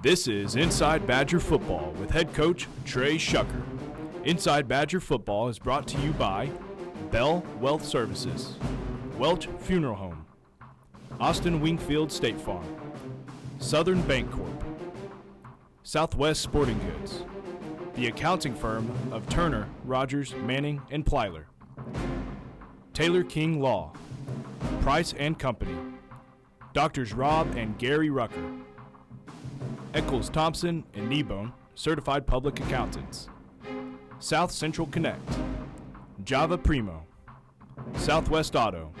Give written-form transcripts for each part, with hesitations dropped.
This is Inside Badger Football with head coach Trey Shucker. Inside Badger Football is brought to you by Bell Wealth Services, Welch Funeral Home, Austin Wingfield State Farm, Southern Bank Corp, Southwest Sporting Goods, the accounting firm of Turner, Rogers, Manning, and Plyler, Taylor King Law, Price and Company, Doctors Rob and Gary Rucker, Eccles Thompson and Kneebone, Certified Public Accountants, South Central Connect, Java Primo, Southwest Auto,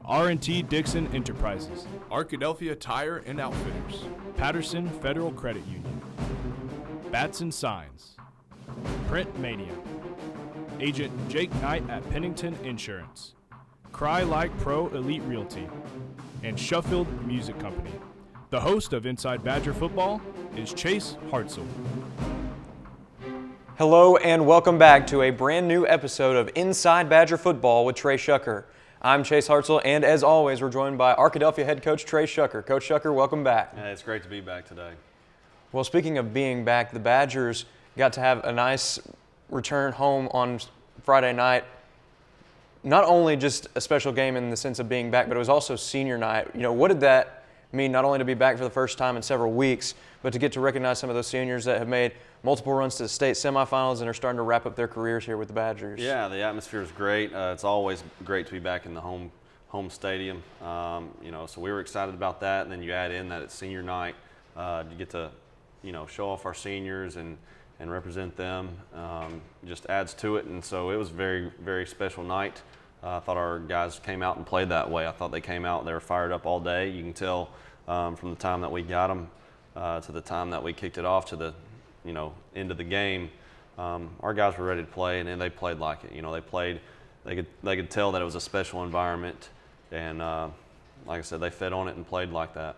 R&T Dixon Enterprises, Arkadelphia Tire and Outfitters, Patterson Federal Credit Union, Batson Signs, Print Mania, Agent Jake Knight at Pennington Insurance, Cry Like Pro Elite Realty, and Sheffield Music Company. The host of Inside Badger Football is Chase Hartzell. Hello and welcome back to a brand new episode of Inside Badger Football with Trey Shucker. I'm Chase Hartzell, and as always, we're joined by Arkadelphia head coach Trey Shucker. Coach Shucker, welcome back. Yeah, it's great to be back today. Well, speaking of being back, the Badgers got to have a nice return home on Friday night. Not only just a special game in the sense of being back, but it was also senior night. You know, what did that mean, not only to be back for the first time in several weeks, but to get to recognize some of those seniors that have made multiple runs to the state semifinals and are starting to wrap up their careers here with the Badgers? Yeah, the atmosphere is great. It's always great to be back in the home stadium. So we were excited about that. And then you add in that it's senior night. You get to, show off our seniors and represent them. Just adds to it. And so it was a very, very special night. I thought our guys came out and played that way. I thought they came out, they were fired up all day. You can tell from the time that we got them to the time that we kicked it off to the, end of the game. Our guys were ready to play, and they played like it. They could tell that it was a special environment, and like I said, they fed on it and played like that.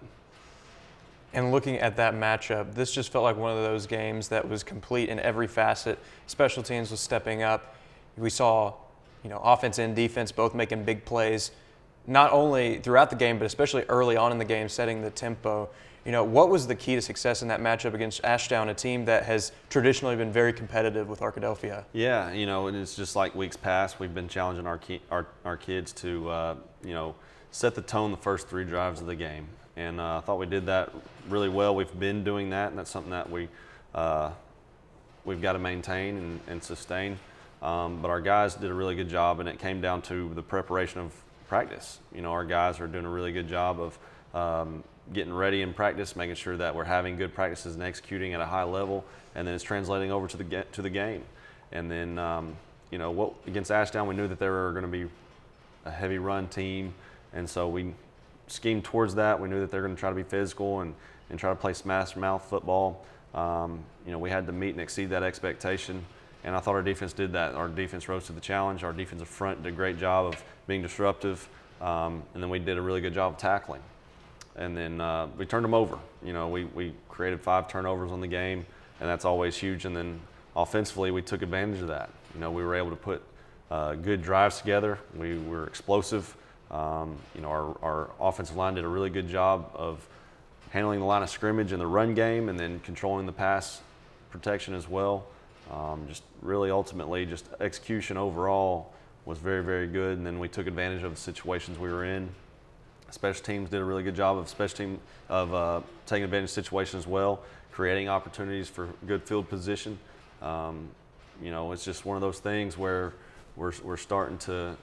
And looking at that matchup, this just felt like one of those games that was complete in every facet. Special teams was stepping up. We saw offense and defense both making big plays, not only throughout the game, but especially early on in the game, setting the tempo. What was the key to success in that matchup against Ashdown, a team that has traditionally been very competitive with Arkadelphia? Yeah, and it's just like weeks past, we've been challenging our kids to, set the tone the first three drives of the game. And I thought we did that really well. We've been doing that, and that's something that we've got to maintain and sustain. But our guys did a really good job, and it came down to the preparation of practice. Our guys are doing a really good job of getting ready in practice, making sure that we're having good practices and executing at a high level, and then it's translating over to the game. And then, against Ashdown, we knew that they were going to be a heavy run team, and so we schemed towards that. We knew that they're going to try to be physical and try to play smash mouth football. We had to meet and exceed that expectation. And I thought our defense did that. Our defense rose to the challenge. Our defensive front did a great job of being disruptive. And then we did a really good job of tackling. And then we turned them over. We created 5 turnovers on the game, and that's always huge. And then offensively, we took advantage of that. We were able to put good drives together. We were explosive. Our offensive line did a really good job of handling the line of scrimmage in the run game and then controlling the pass protection as well. Just really ultimately just execution overall was very, very good, and then we took advantage of the situations we were in. Special teams did a really good job of taking advantage of situations as well, creating opportunities for good field position. It's just one of those things where we're starting to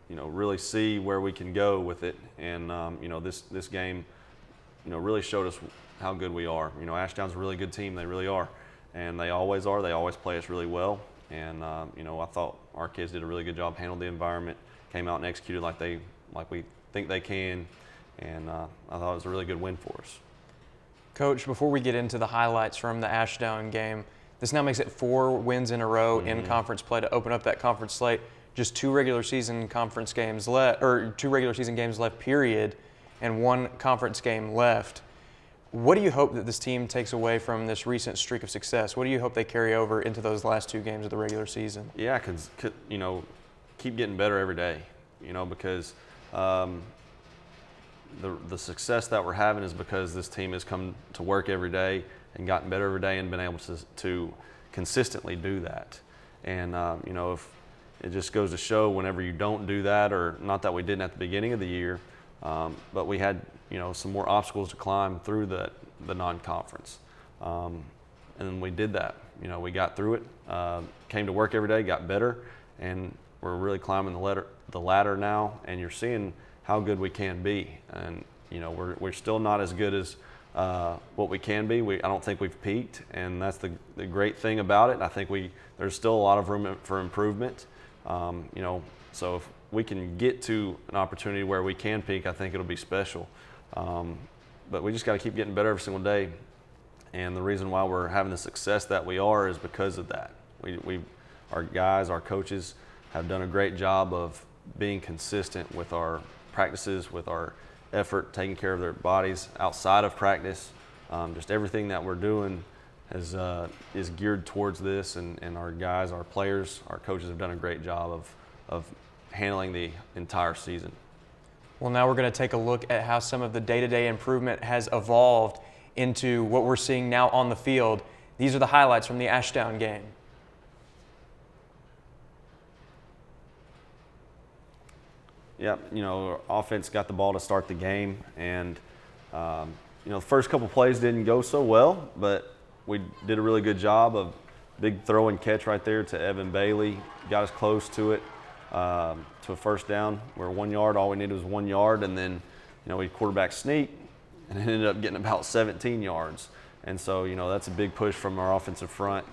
really see where we can go with it, and this game really showed us how good we are. Ashdown's a really good team, they really are. And they always are. They always play us really well. And I thought our kids did a really good job, handled the environment, came out and executed like we think they can. And I thought it was a really good win for us. Coach, before we get into the highlights from the Ashdown game, this now makes it 4 wins in a row in conference play to open up that conference slate. Just 2 regular season conference games left, or 2 regular season games left, period, and 1 conference game left. What do you hope that this team takes away from this recent streak of success? What do you hope they carry over into those last 2 games of the regular season? Yeah, keep getting better every day, because the success that we're having is because this team has come to work every day and gotten better every day and been able to consistently do that. And if it just goes to show whenever you don't do that, or not that we didn't at the beginning of the year, but we had some more obstacles to climb through the non-conference, and we did that. We got through it, came to work every day, got better, and we're really climbing the ladder now. And you're seeing how good we can be, and we're still not as good as what we can be. I don't think we've peaked, and that's the great thing about it. I think there's still a lot of room for improvement. So if we can get to an opportunity where we can peak, I think it'll be special. But we just got to keep getting better every single day. And the reason why we're having the success that we are is because of that. Our guys, our coaches have done a great job of being consistent with our practices, with our effort, taking care of their bodies outside of practice. Just everything that we're doing is geared towards this, and our guys, our players, our coaches have done a great job of handling the entire season. Well, now we're going to take a look at how some of the day-to-day improvement has evolved into what we're seeing now on the field. These are the highlights from the Ashdown game. Yep, our offense got the ball to start the game, and the first couple plays didn't go so well, but we did a really good job of big throw and catch right there to Evan Bailey. Got us close to it, to a first down. We're 1 yard. All we needed was 1 yard, and then we quarterback sneak, and it ended up getting about 17 yards. And so that's a big push from our offensive front.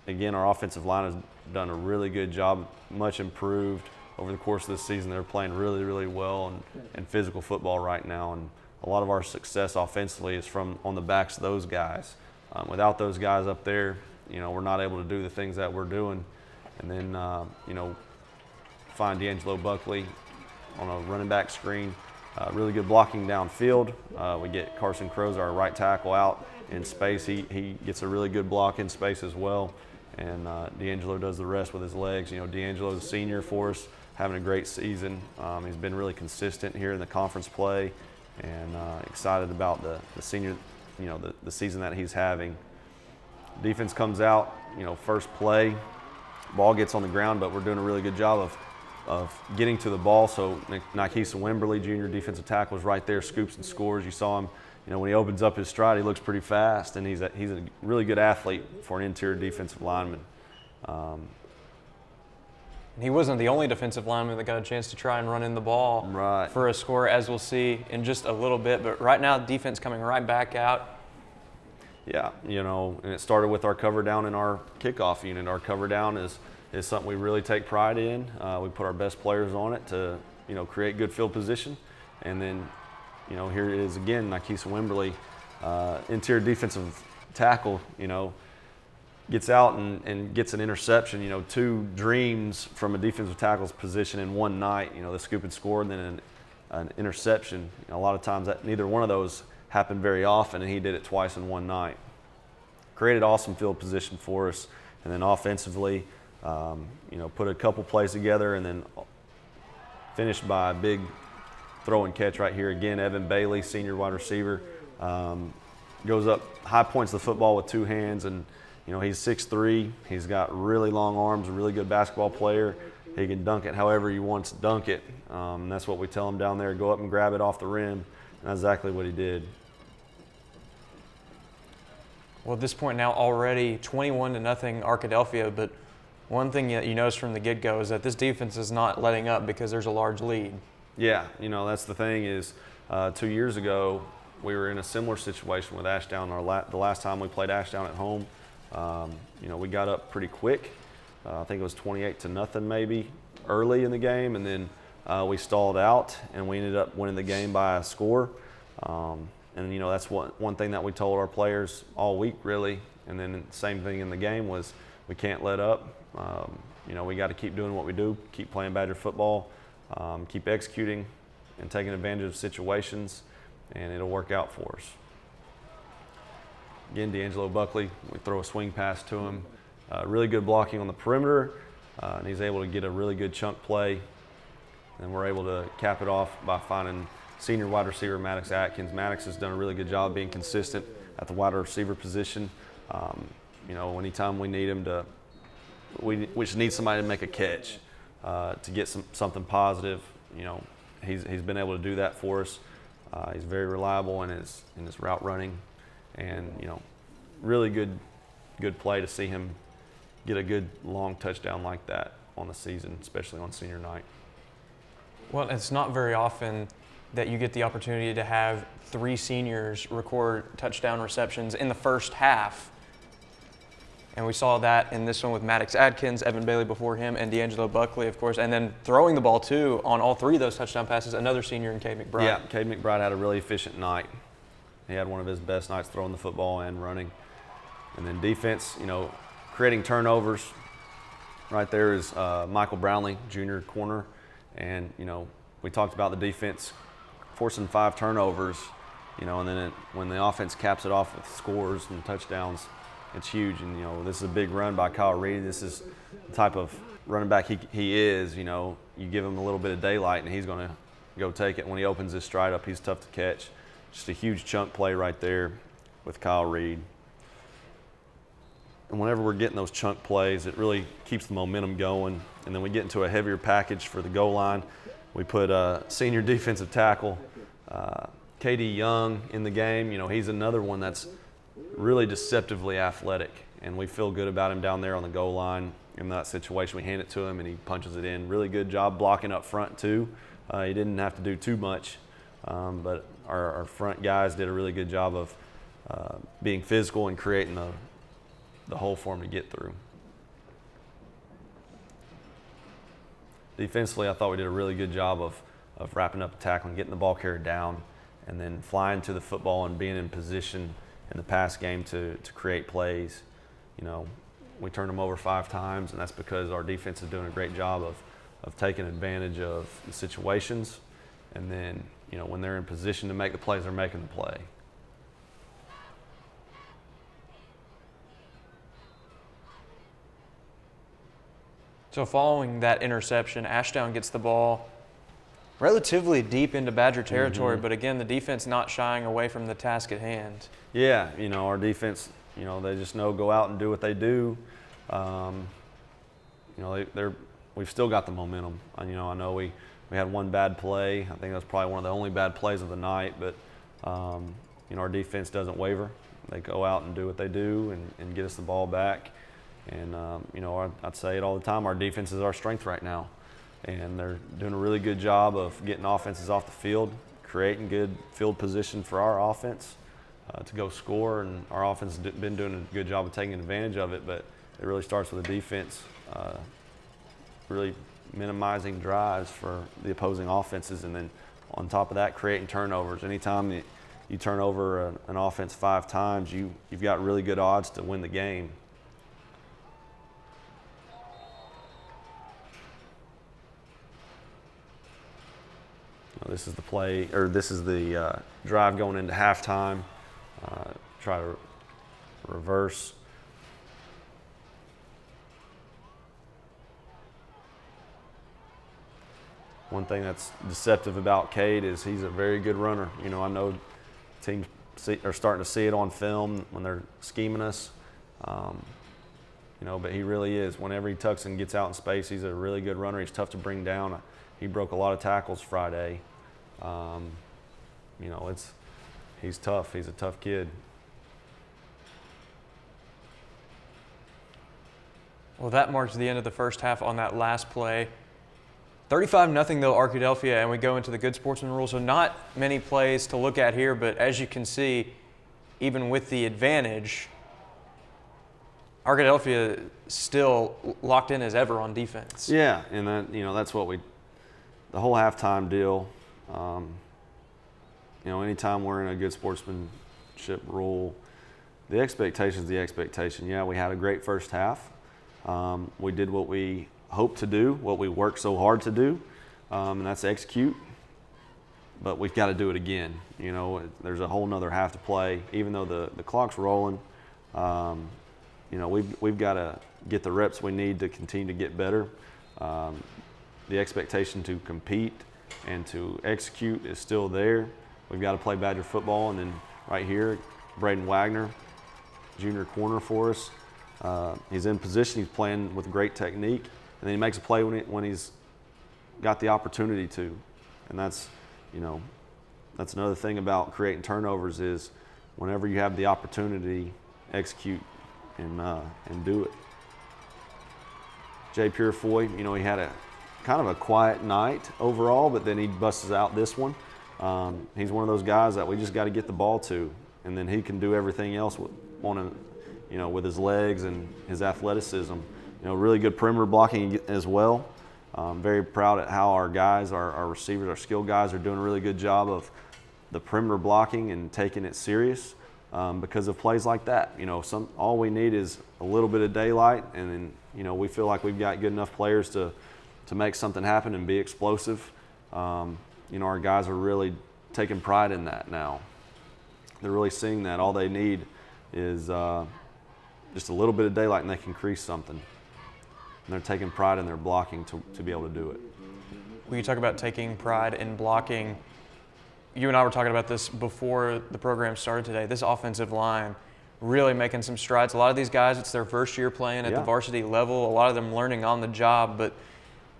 Again, our offensive line has done a really good job, much improved over the course of this season. They're playing really, really well and physical football right now. And a lot of our success offensively is on the backs of those guys. Without those guys up there, we're not able to do the things that we're doing. And then, find D'Angelo Buckley on a running back screen. Really good blocking downfield. We get Carson Crows, our right tackle, out in space. He gets a really good block in space as well. And D'Angelo does the rest with his legs. D'Angelo's a senior for us, having a great season. He's been really consistent here in the conference play, and excited about the senior, the season that he's having. Defense comes out, first play, ball gets on the ground, but we're doing a really good job of getting to the ball. So Nikesa Wimberly, junior defensive tackle, is right there, scoops and scores. You saw him, when he opens up his stride, he looks pretty fast, and he's a really good athlete for an interior defensive lineman. He wasn't the only defensive lineman that got a chance to try and run in the ball for a score, as we'll see in just a little bit. But right now, defense coming right back out. Yeah, and it started with our cover down in our kickoff unit. Our cover down is something we really take pride in. We put our best players on it to, create good field position. And then, here it is again, Nikesa Wimberly, interior defensive tackle, gets out and gets an interception. Two dreams from a defensive tackle's position in one night. The scoop and score, and then an interception. A lot of times neither one of those happened very often, and he did it twice in one night. Created awesome field position for us, and then offensively, put a couple plays together, and then finished by a big throw and catch right here again. Evan Bailey, senior wide receiver, goes up, high points the football with two hands, and he's 6'3". He's got really long arms, a really good basketball player. He can dunk it however he wants to dunk it. That's what we tell him down there, go up and grab it off the rim. And that's exactly what he did. Well, at this point now already 21-0 Arkadelphia, but one thing that you notice from the get-go is that this defense is not letting up because there's a large lead. Yeah, that's the thing is 2 years ago we were in a similar situation with Ashdown. The last time we played Ashdown at home, we got up pretty quick. I think it was 28-0 maybe early in the game, and then we stalled out and we ended up winning the game by a score. And that's one thing that we told our players all week really. And then the same thing in the game was we can't let up. We got to keep doing what we do, keep playing Badger football, keep executing and taking advantage of situations, and it'll work out for us. Again, D'Angelo Buckley, we throw a swing pass to him. Really good blocking on the perimeter, and he's able to get a really good chunk play. And we're able to cap it off by finding senior wide receiver Maddox Atkins. Maddox has done a really good job being consistent at the wide receiver position. Anytime we need him we just need somebody to make a catch to get something positive. He's been able to do that for us. He's very reliable in his route running, and really good play to see him get a good long touchdown like that on the season, especially on senior night. Well, it's not very often that you get the opportunity to have 3 seniors record touchdown receptions in the first half. And we saw that in this one with Maddox Atkins, Evan Bailey before him, and D'Angelo Buckley, of course. And then throwing the ball, too, on all 3 of those touchdown passes, another senior in Cade McBride. Yeah, Cade McBride had a really efficient night. He had one of his best nights throwing the football and running. And then defense, creating turnovers. Right there is Michael Brownlee, junior corner. And, we talked about the defense forcing 5 turnovers, and then when the offense caps it off with scores and touchdowns, it's huge. And, this is a big run by Kyle Reed. This is the type of running back he is. You give him a little bit of daylight and he's going to go take it. When he opens his stride up, he's tough to catch. Just a huge chunk play right there with Kyle Reed. And whenever we're getting those chunk plays, it really keeps the momentum going. And then we get into a heavier package for the goal line. We put a senior defensive tackle, K.D. Young, in the game. He's another one that's really deceptively athletic, and we feel good about him down there on the goal line. In that situation, we hand it to him, and he punches it in. Really good job blocking up front, too. He didn't have to do too much, but our front guys did a really good job of being physical and creating the hole for him to get through. Defensively, I thought we did a really good job of wrapping up the tackle and getting the ball carried down, and then flying to the football and being in position in the pass game to create plays. We turned them over 5 times, and that's because our defense is doing a great job of taking advantage of the situations, and then when they're in position to make the plays, they're making the play. So following that interception, Ashdown gets the ball relatively deep into Badger territory, but again, the defense not shying away from the task at hand. Yeah, our defense, they just go out and do what they do. We've still got the momentum. I know we had one bad play. I think that's probably one of the only bad plays of the night, but our defense doesn't waver. They go out and do what they do and get us the ball back. And, I'd say it all the time, our defense is our strength right now. And they're doing a really good job of getting offenses off the field, creating good field position for our offense to go score. And our offense has been doing a good job of taking advantage of it, but it really starts with the defense, really minimizing drives for the opposing offenses. And then on top of that, creating turnovers. Anytime you turn over an offense 5 times, you've got really good odds to win the game. This is the play, or this is the drive going into halftime. Try to reverse. One thing that's deceptive about Cade is he's a very good runner. I know teams are starting to see it on film when they're scheming us. But he really is. Whenever he tucks and gets out in space, he's a really good runner. He's tough to bring down. He broke a lot of tackles Friday. He's tough. He's a tough kid. Well, that marks the end of the first half on that last play. 35-0 though, Arkadelphia, and we go into the good sportsman rule. So not many plays to look at here, but as you can see, even with the advantage, Arkadelphia still locked in as ever on defense. Yeah, and that's what the whole halftime deal. Anytime we're in a good sportsmanship rule, the expectation is the expectation. Yeah, we had a great first half. We did what we hoped to do, what we worked so hard to do, and that's execute. But we've got to do it again. There's a whole nother half to play. Even though the clock's rolling, we've got to get the reps we need to continue to get better. The expectation to compete and to execute is still there. We've got to play Badger football, and then right here, Braden Wagner, junior corner for us. He's in position, he's playing with great technique, and then he makes a play when he's got the opportunity to. And that's, that's another thing about creating turnovers is whenever you have the opportunity, execute and do it. Jay Purefoy, he had a kind of a quiet night overall, but then he busts out this one. He's one of those guys that we just got to get the ball to, and then he can do everything else with his legs and his athleticism. Really good perimeter blocking as well. Very proud at how our guys, our receivers, our skill guys are doing a really good job of the perimeter blocking and taking it serious because of plays like that. All we need is a little bit of daylight, and then we feel like we've got good enough players to make something happen and be explosive. Our guys are really taking pride in that now. They're really seeing that. All they need is just a little bit of daylight and they can crease something. And they're taking pride in their blocking to be able to do it. When you talk about taking pride in blocking, you and I were talking about this before the program started today. This offensive line really making some strides. A lot of these guys, it's their first year playing at the varsity level. A lot of them learning on the job, but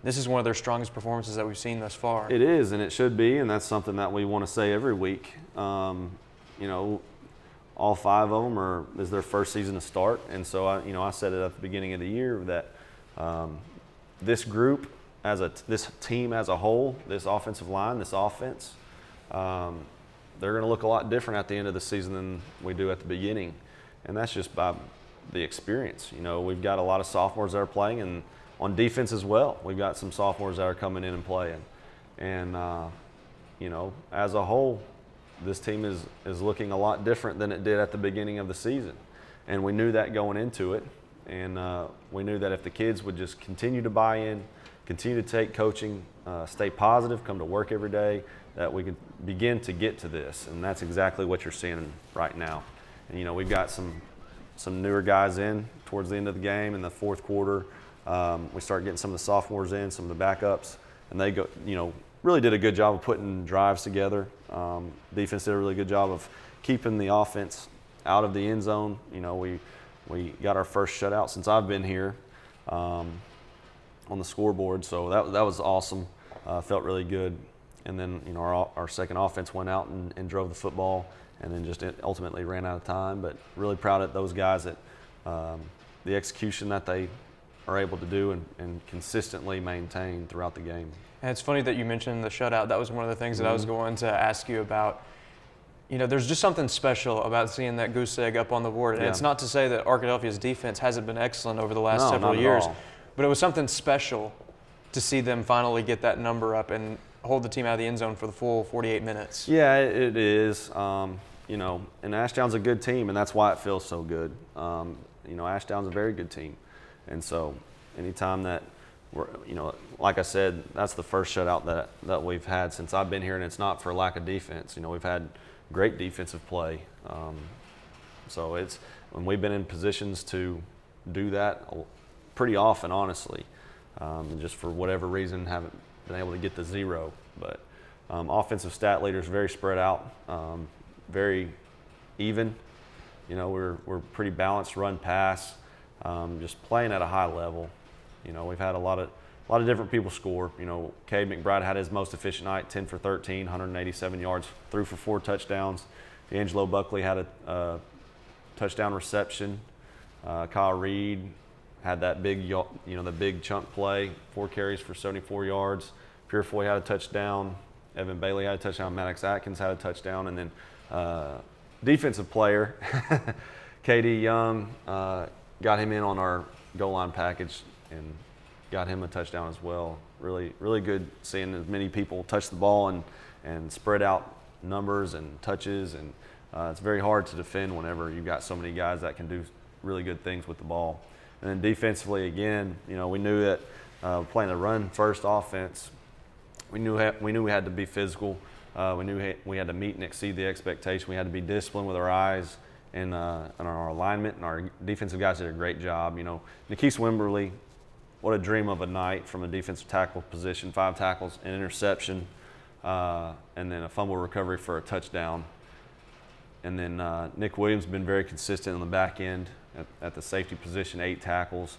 this is one of their strongest performances that we've seen thus far. It is, and it should be, and that's something that we want to say every week. All 5 of them is their first season to start, and so I said it at the beginning of the year that this group, this team as a whole, this offensive line, this offense, they're going to look a lot different at the end of the season than we do at the beginning, and that's just by the experience. We've got a lot of sophomores that are playing, and on defense as well, we've got some sophomores that are coming in and playing, and as a whole, this team is looking a lot different than it did at the beginning of the season, and we knew that going into it, and we knew that if the kids would just continue to buy in, continue to take coaching, stay positive, come to work every day, that we could begin to get to this, and that's exactly what you're seeing right now. And we've got some newer guys in towards the end of the game in the fourth quarter. We start getting some of the sophomores in, some of the backups, and they go, really did a good job of putting drives together. Defense did a really good job of keeping the offense out of the end zone. We got our first shutout since I've been here on the scoreboard, so that was awesome. Felt really good. And then our second offense went out and drove the football, and then just ultimately ran out of time. But really proud of those guys that the execution that they are able to do and consistently maintain throughout the game. And it's funny that you mentioned the shutout. That was one of the things that I was going to ask you about. There's just something special about seeing that goose egg up on the board. And it's not to say that Arkadelphia's defense hasn't been excellent over the last several years, but it was something special to see them finally get that number up and hold the team out of the end zone for the full 48 minutes. Yeah, it is. And Ashdown's a good team, and that's why it feels so good. Ashdown's a very good team. And so anytime that we're, like I said, that's the first shutout that we've had since I've been here, and it's not for lack of defense. We've had great defensive play. So it's when we've been in positions to do that pretty often, honestly. Just for whatever reason, haven't been able to get the zero. But offensive stat leaders, very spread out, very even. We're pretty balanced run pass. Just playing at a high level. We've had a lot of different people score. Cade McBride had his most efficient night, 10 for 13, 187 yards, threw for 4 touchdowns. D'Angelo Buckley had a touchdown reception. Kyle Reed had that big, the big chunk play, 4 carries for 74 yards. Purefoy had a touchdown. Evan Bailey had a touchdown. Maddox Atkins had a touchdown, and then defensive player, KD Young, got him in on our goal line package and got him a touchdown as well. Really, really good seeing as many people touch the ball and spread out numbers and touches. And it's very hard to defend whenever you've got so many guys that can do really good things with the ball. And then defensively, again, we knew that playing the run-first offense, we knew we had to be physical. We knew we had to meet and exceed the expectation. We had to be disciplined with our eyes and our alignment, and our defensive guys did a great job. Nikese Wimberly what a dream of a night from a defensive tackle position. 5 tackles, an interception, and then a fumble recovery for a touchdown. And then Nick Williams has been very consistent on the back end at the safety position, 8 tackles.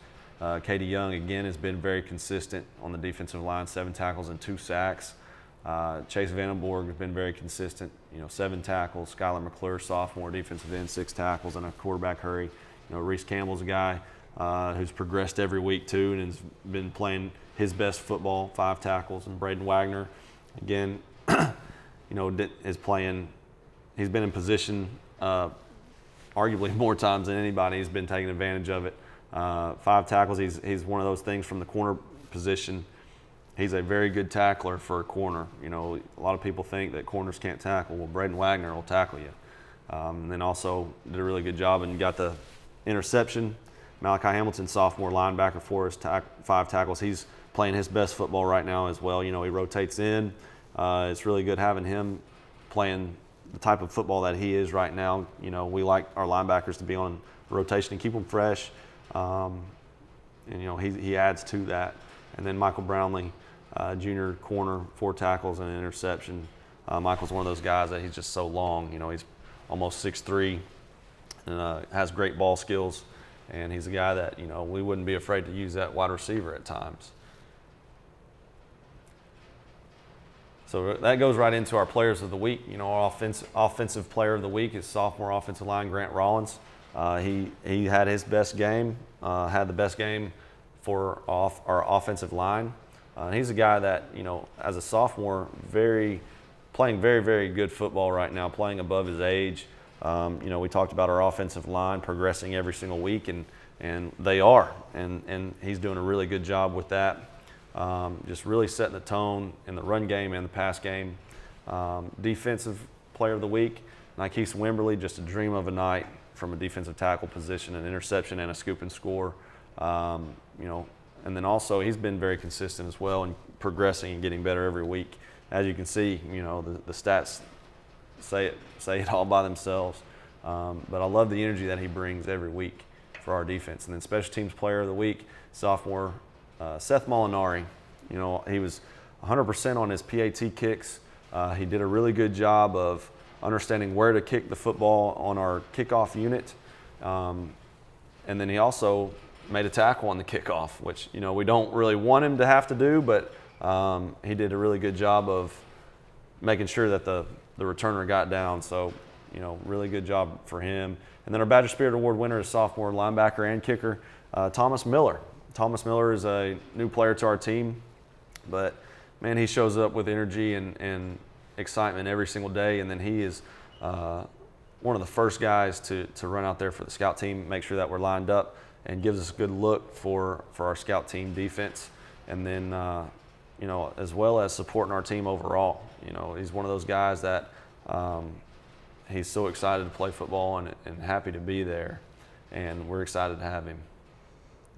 Katie Young, again, has been very consistent on the defensive line, 7 tackles and 2 sacks. Chase Vandenborg has been very consistent, 7 tackles. Skylar McClure, sophomore, defensive end, 6 tackles and a quarterback hurry. Reese Campbell's a guy who's progressed every week too and has been playing his best football, 5 tackles. And Braden Wagner, again, is playing. He's been in position arguably more times than anybody. He's been taking advantage of it. 5 tackles. He's one of those things from the corner position. He's a very good tackler for a corner. A lot of people think that corners can't tackle. Well, Braden Wagner will tackle you. And then also did a really good job and got the interception. Malachi Hamilton, sophomore linebacker for us, 5 tackles. He's playing his best football right now as well. He rotates in. It's really good having him playing the type of football that he is right now. We like our linebackers to be on rotation and keep them fresh. And he adds to that. And then Michael Brownlee, junior corner, 4 tackles and an interception. Michael's one of those guys that he's just so long. He's almost 6'3", and has great ball skills. And he's a guy that, we wouldn't be afraid to use that wide receiver at times. So that goes right into our players of the week. Our offensive player of the week is sophomore offensive line Grant Rollins. He had his best game, had the best game for our offensive line. He's a guy that, as a sophomore, playing very, very good football right now, playing above his age. We talked about our offensive line progressing every single week, and they are. And he's doing a really good job with that. Just really setting the tone in the run game and the pass game. Defensive player of the week, Nikes Wimberly, just a dream of a night from a defensive tackle position, an interception and a scoop and score. And then also he's been very consistent as well and progressing and getting better every week. As you can see, the stats say it all by themselves. But I love the energy that he brings every week for our defense. And then special teams player of the week, sophomore Seth Molinari. He was 100% on his PAT kicks. He did a really good job of understanding where to kick the football on our kickoff unit. And then he also made a tackle on the kickoff, which, we don't really want him to have to do, but he did a really good job of making sure that the returner got down. So, really good job for him. And then our Badger Spirit Award winner is sophomore linebacker and kicker, Thomas Miller. Thomas Miller is a new player to our team, but, man, he shows up with energy and excitement every single day. And then he is one of the first guys to run out there for the scout team, make sure that we're lined up, and gives us a good look for our scout team defense. And then, as well as supporting our team overall. He's one of those guys that he's so excited to play football and happy to be there. And we're excited to have him.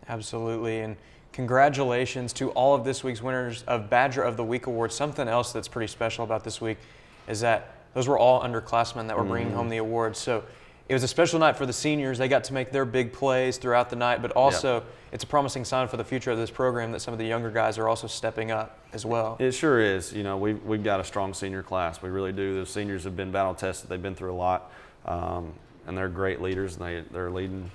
Absolutely. And congratulations to all of this week's winners of Badger of the Week Awards. Something else that's pretty special about this week is that those were all underclassmen that were bringing home the awards. So it was a special night for the seniors. They got to make their big plays throughout the night, but also it's a promising sign for the future of this program that some of the younger guys are also stepping up as well. It sure is. We've got a strong senior class. We really do. Those seniors have been battle tested. They've been through a lot, and they're great leaders, and they're leading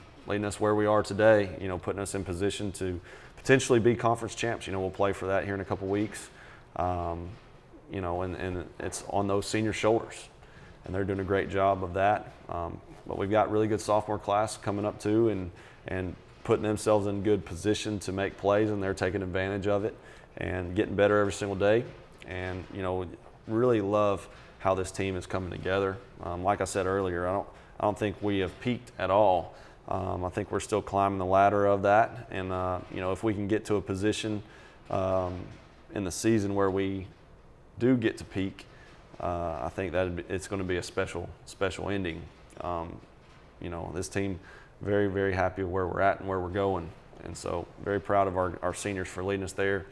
us where we are today, putting us in position to potentially be conference champs. We'll play for that here in a couple weeks, and it's on those senior shoulders, and they're doing a great job of that. But we've got really good sophomore class coming up too, and putting themselves in good position to make plays, and they're taking advantage of it and getting better every single day. And really love how this team is coming together. Like I said earlier, I don't think we have peaked at all. I think we're still climbing the ladder of that, and if we can get to a position in the season where we do get to peak, I think that it's going to be a special ending. This team very, very happy with where we're at and where we're going, and so very proud of our seniors for leading us there.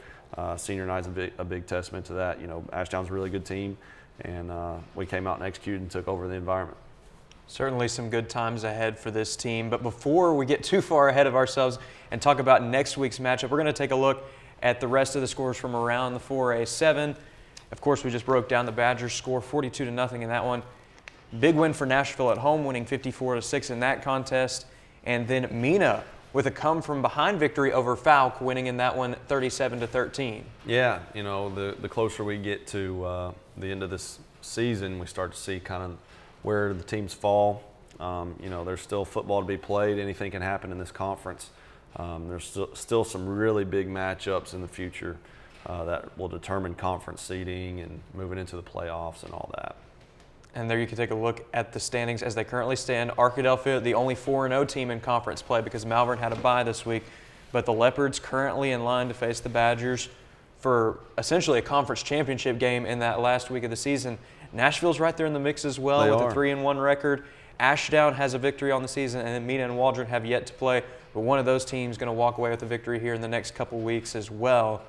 Senior night's a big testament to that. Ashdown's a really good team, and we came out and executed and took over the environment. Certainly some good times ahead for this team. But before we get too far ahead of ourselves and talk about next week's matchup, we're going to take a look at the rest of the scores from around the 4A7. Of course, we just broke down the Badgers' score 42-0 in that one. Big win for Nashville at home, winning 54-6 in that contest. And then Mina with a come-from-behind victory over Falk, winning in that one 37-13. Yeah, you know, the closer we get to the end of this season, we start to see kind of where the teams fall. You know, there's still football to be played. Anything can happen in this conference. There's still some really big matchups in the future that will determine conference seeding and moving into the playoffs and all that. And there you can take a look at the standings as they currently stand. Arkadelphia, the only 4-0 team in conference play because Malvern had a bye this week. But the Leopards currently in line to face the Badgers for essentially a conference championship game in that last week of the season. Nashville's right there in the mix as well with a 3-1 record. Ashdown has a victory on the season, and then Mina and Waldron have yet to play. But one of those teams is going to walk away with a victory here in the next couple weeks as well.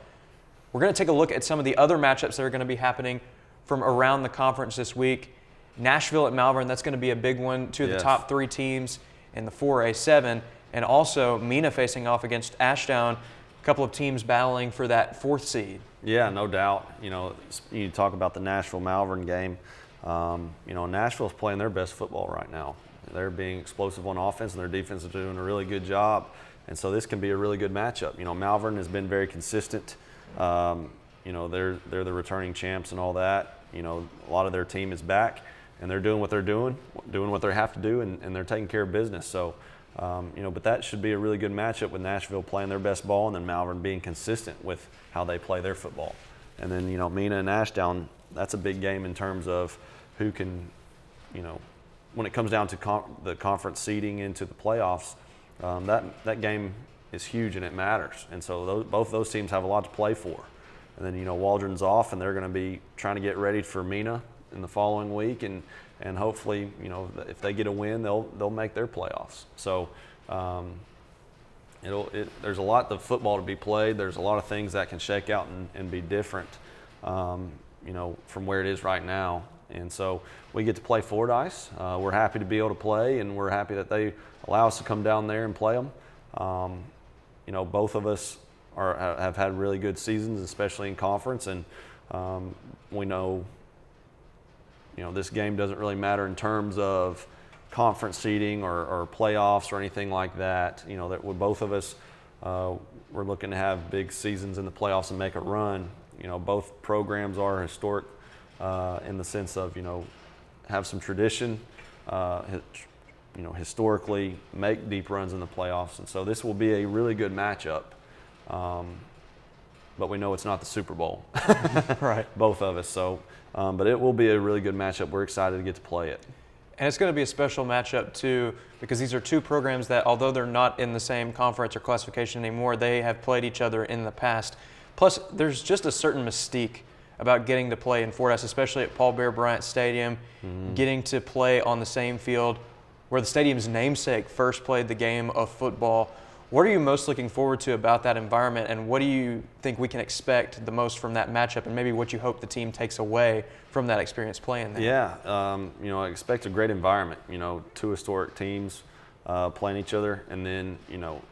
We're going to take a look at some of the other matchups that are going to be happening from around the conference this week. Nashville at Malvern, that's going to be a big one. Two of the top 3 teams in the 4A7. And also Mina facing off against Ashdown, a couple of teams battling for that 4th seed. Yeah, no doubt. You know, you talk about the Nashville-Malvern game. You know, Nashville's playing their best football right now. They're being explosive on offense, and their defense is doing a really good job. And so this can be a really good matchup. You know, Malvern has been very consistent. You know, they're the returning champs and all that. You know, a lot of their team is back, and they're doing what they're doing what they have to do, and they're taking care of business. So, you know, but that should be a really good matchup with Nashville playing their best ball and then Malvern being consistent with how they play their football. And then, you know, Mina and Ashdown, that's a big game in terms of who can, you know, when it comes down to the conference seeding into the playoffs, that game is huge and it matters. And so both those teams have a lot to play for. And then, you know, Waldron's off, and they're going to be trying to get ready for Mina in the following week, and hopefully, you know, if they get a win, they'll make their playoffs. So there's a lot of football to be played. There's a lot of things that can shake out and be different, you know, from where it is right now. And so we get to play Fordyce. We're happy to be able to play, and we're happy that they allow us to come down there and play them. You know, both of us have had really good seasons, especially in conference, and we know, you know, this game doesn't really matter in terms of conference seeding or playoffs or anything like that. You know, that both of us, we're looking to have big seasons in the playoffs and make a run. You know, both programs are historic in the sense of, you know, have some tradition, you know, historically make deep runs in the playoffs. And so this will be a really good matchup. But we know it's not the Super Bowl. Right. Both of us. So, but it will be a really good matchup. We're excited to get to play it. And it's going to be a special matchup, too, because these are two programs that, although they're not in the same conference or classification anymore, they have played each other in the past. Plus, there's just a certain mystique about getting to play in Fordyce, especially at Paul Bear Bryant Stadium, getting to play on the same field where the stadium's namesake first played the game of football. What are you most looking forward to about that environment, and what do you think we can expect the most from that matchup, and maybe what you hope the team takes away from that experience playing there? Yeah, you know, I expect a great environment. You know, two historic teams playing each other, and then, you know,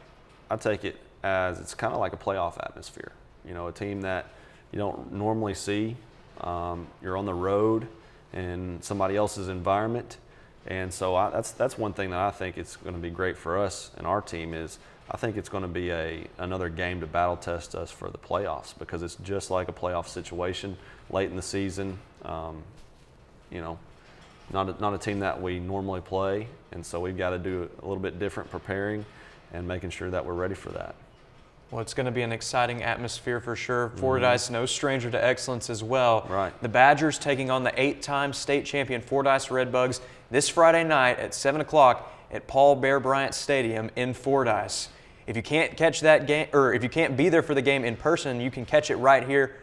I take it as it's kind of like a playoff atmosphere. You know, a team that you don't normally see. You're on the road in somebody else's environment, and so that's one thing that I think it's going to be great for us and our team is I think it's going to be another game to battle test us for the playoffs because it's just like a playoff situation late in the season. You know, not a team that we normally play, and so we've got to do a little bit different preparing and making sure that we're ready for that. Well, it's going to be an exciting atmosphere for sure. Fordyce, no stranger to excellence as well. Right. The Badgers taking on the 8-time state champion Fordyce Redbugs this Friday night at 7 o'clock at Paul Bear Bryant Stadium in Fordyce. If you can't catch that game, or if you can't be there for the game in person, you can catch it right here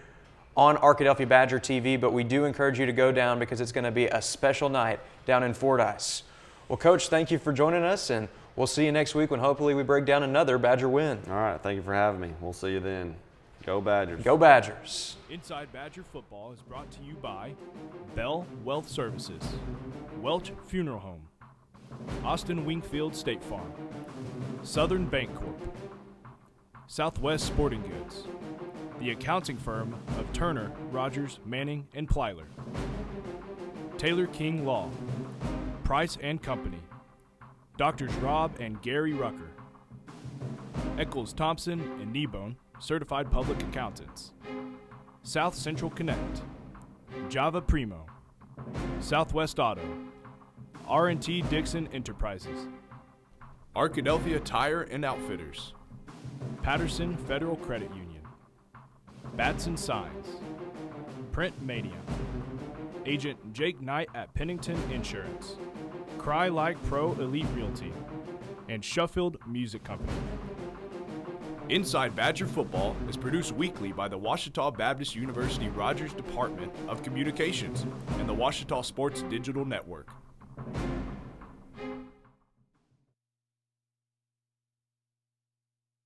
on Arkadelphia Badger TV, but we do encourage you to go down because it's going to be a special night down in Fordyce. Well, Coach, thank you for joining us, and we'll see you next week when hopefully we break down another Badger win. All right, thank you for having me. We'll see you then. Go Badgers. Go Badgers. Inside Badger Football is brought to you by Bell Wealth Services, Welch Funeral Home, Austin Wingfield State Farm, Southern Bank Corp., Southwest Sporting Goods, the accounting firm of Turner, Rogers, Manning, and Plyler, Taylor King Law, Price and Company, Doctors Rob and Gary Rucker, Eccles Thompson and Kneebone, Certified Public Accountants, South Central Connect, Java Primo, Southwest Auto, R&T Dixon Enterprises, Arkadelphia Tire and Outfitters, Patterson Federal Credit Union, Batson Signs, Print Mania, Agent Jake Knight at Pennington Insurance, Cry Like Pro Elite Realty, and Sheffield Music Company. Inside Badger Football is produced weekly by the Ouachita Baptist University Rogers Department of Communications and the Ouachita Sports Digital Network.